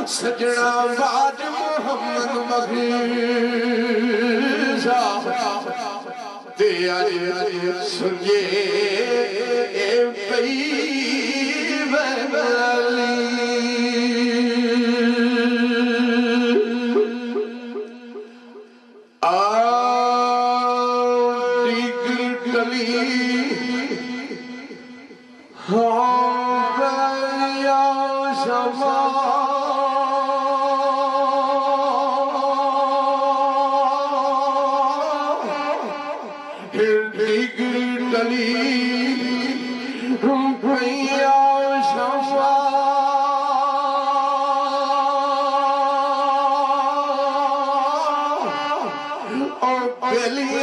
सजना बाज मोहम्मद मखीसा ते सुझे पई वली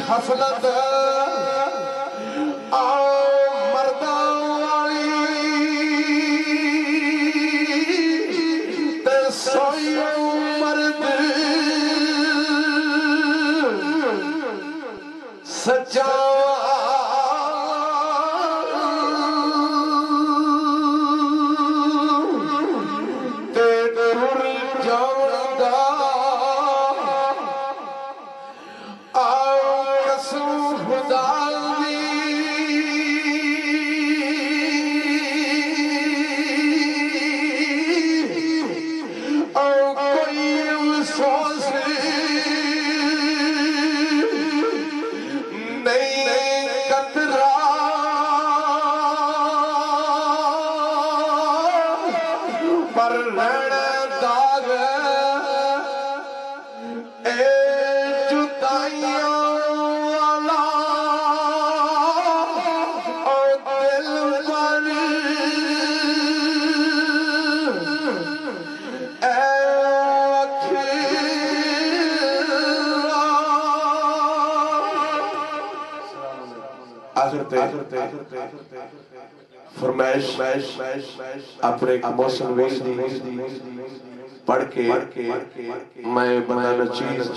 हसरत मर्दा वाली ते सोई मर्द सच्चा जुदाइयां वाला आखिर ते फरमाइश अपने मौसम वेश दी पढ़ के मैं बनाना चीज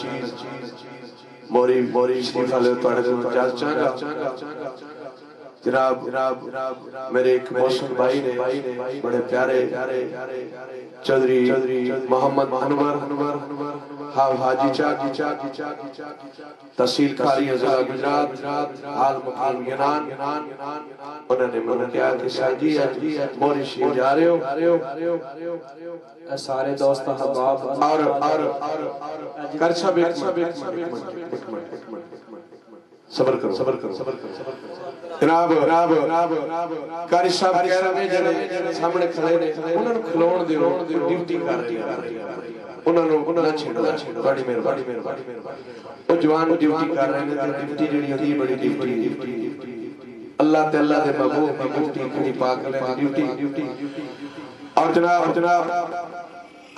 मोरी शरीफ वाले तुहाडे कोल जा चाहंगा जनाब मेरे एक मौसम भाई ने बड़े प्यारे चौधरी मोहम्मद अनवर हाजी चाक तहसील खाली जिला गुजरात हाल मुकाम यूनान उन्होंने मुझे कहा कि साजी मोरी शरीफ जा रहे हो सारे दोस्त अहबाब और कर सब सबर करो जनाब कारी साहब कह रहे ने जेड़े सामने खड़े ने उन्हां नूं खलोण दिओ ड्यूटी कर रहे उन्हां नूं ना छेड़ो बड़ी मेहरबानी ओ जवान ड्यूटी कर रहे ने ते ड्यूटी जेड़ी होंदी बड़ी ड्यूटी अल्लाह ते अल्लाह दे महबूब दी ड्यूटी खड़ी पाक ले ड्यूटी और जनाब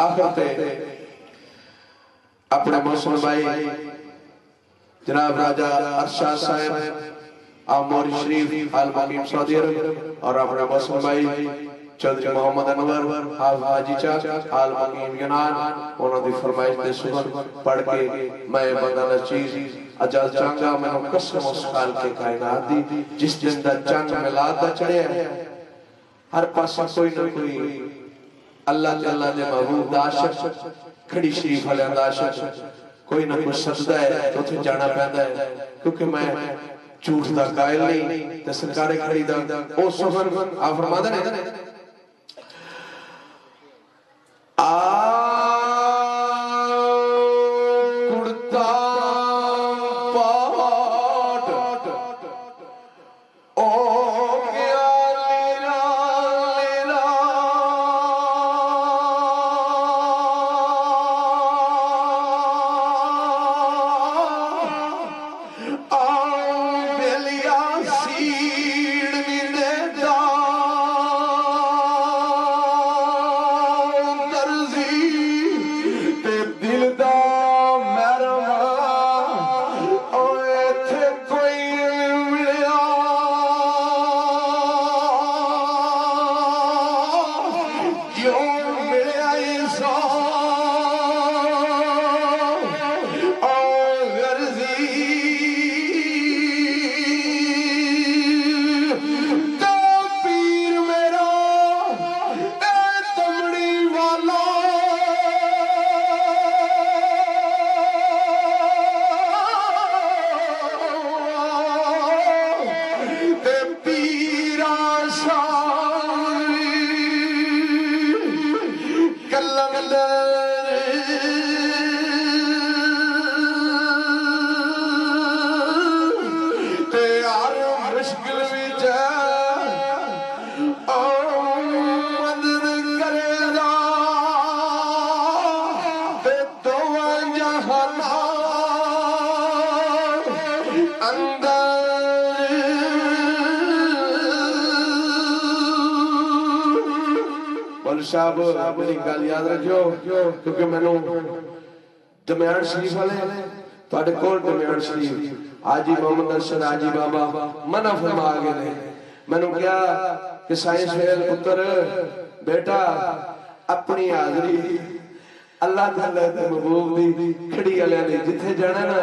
आखिर ते अपने मौसम भाई जनाब राजा अरशद साहब मोरी शरीफ आल मुकीम सऊदी अरब और अपना मौसम भाई चौधरी मोहम्मद अनवर हाजी चाक आल मुकीम यूनान उन्हां दी फरमाइश दे सुन पढ़ के मैं बंदा चीज अजल चांगा मैनू कसम उस खाल के कायनात दी जिस दिन दा चंद मिलाद दा चढ़िया हर पासे कोई ना कोई अल्लाह ताला दे महबूब दा आशिक खड़ी शरीफ वाले दा आशिक कोई ना कोई सजदा है उथे जाना पैंदा है क्योंकि मैं झूठ दा कायल नहीं ते सरकारे खड़ी दा ओ सुफन आ फरमादे ने आ कुर्ता पाट ओ गया लीला साहब मेरी गल याद रखियो क्योंकि मैनू दमियान शरीफ वाले तुहाडे कोल दमियान शरीफ आजी मोहम्मद अरशद आजी बाबा मना फरमा गए ने मैनू कहा कि साइंस फेल पुत्र बेटा अपनी हाजरी अल्लाह ताला दे महबूब दी खड़ी वाले ने जिथे जाना ना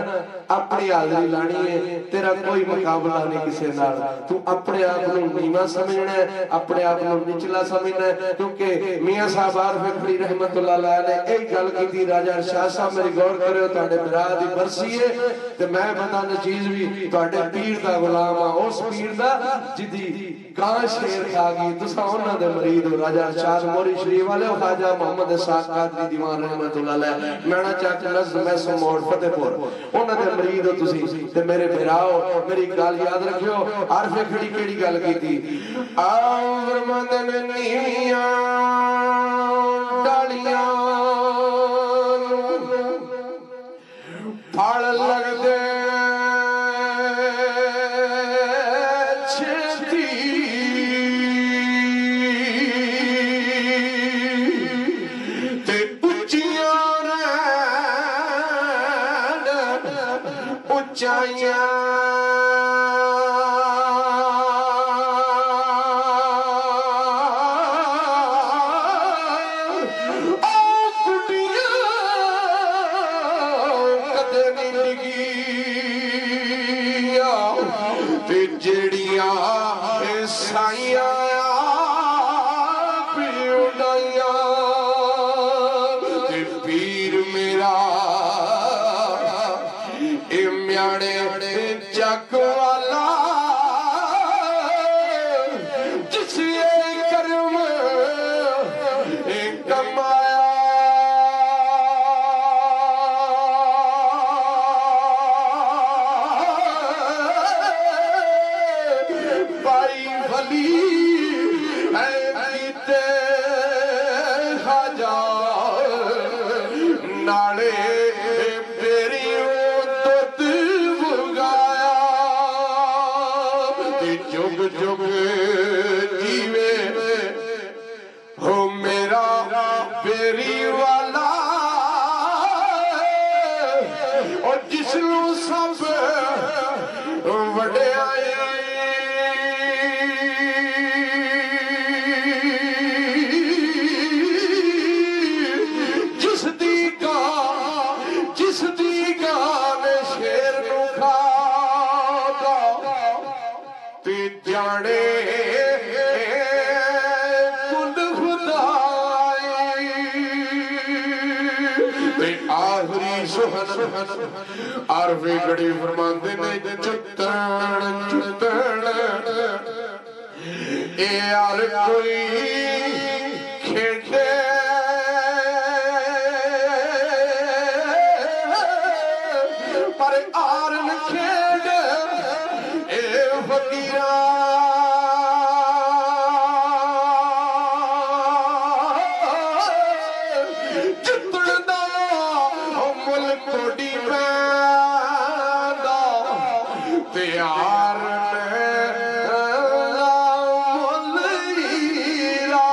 अपनी हाजरी लानी है तेरा कोई मुकाबला नहीं किसी नाल तू अपने आप को नीवा समझना है अपने आप को निचला समझना है क्योंकि मियां साहब आरफ फरीद रहमतुल्लाह अलैह ने एक गल की राजा अरशद साहब मेरी गौर करो तुहाडे भरा दी बरसी है ते मैं बंदा नचीज भी तुहाडे पीर दा गुलाम हां उस पीर दा जिदी कां शेर खा गई तुसा उन्हां दे मरीद हो राजा अरशद मोरी शरीफ वाले ख्वाजा मोहम्मद साहब कादरी दीवान रहमतुल्लाह अलैह मैना चाचा नज़्म में समोड़ फतेहपुर उन्हां दे मरीद हो तुसी ते मेरे भराओ मेरी गल याद रखियो आरफे खड़ी केड़ी गल कीती आओ फरमांदे ने नीवियां डालियां फल लगदे ऊंचाइयां जेड़िया साइया पिउडाइया पीर मेरा ए म्याड़े जग वाला जिस कर्म कमाया भाई भली खाजा नाले तेरी दुध बुगाया जुग जुग जीवे हो मेरा बेरी वाला और जिसनू सब वड्याई जिसदी गान शेर नू खाता ते जाने कुल खुदाई ते आखिरी सुहन आरवे गड़ी फरमांदे ने चुतण चुतण ए यार कोई खेडे पर आरन खेड ए फकीरा जितण दा मुल कोडी पैंदा ते आरन मुल हीरा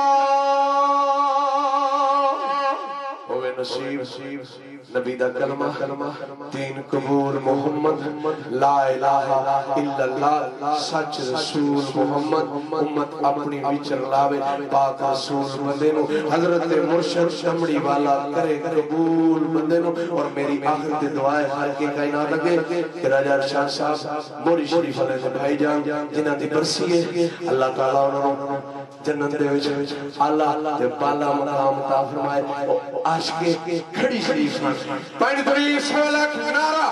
होवे नसीब नबी दा कलमा दीन कबूल मोहम्मद ला इलाहा इल्लल्लाह सच रसूल मोहम्मद उम्मत अपनी विच लावे पाक रसूल बंदे नु हजरत मुर्शिद चमड़ी वाला करे कबूल बंदे नु और मेरी आखिर दी दुआ है हर के कायनात लगे कि राजा अरशद साहब मोरी शरीफ वाले दे भाईजान जिन्हां दी बरसी है अल्लाह ताला उन्हां जन्नत दे विच आला ते बाला मकाम ता फरमाए आशिक खड़ी शरीफ पानी तरी सलक नारा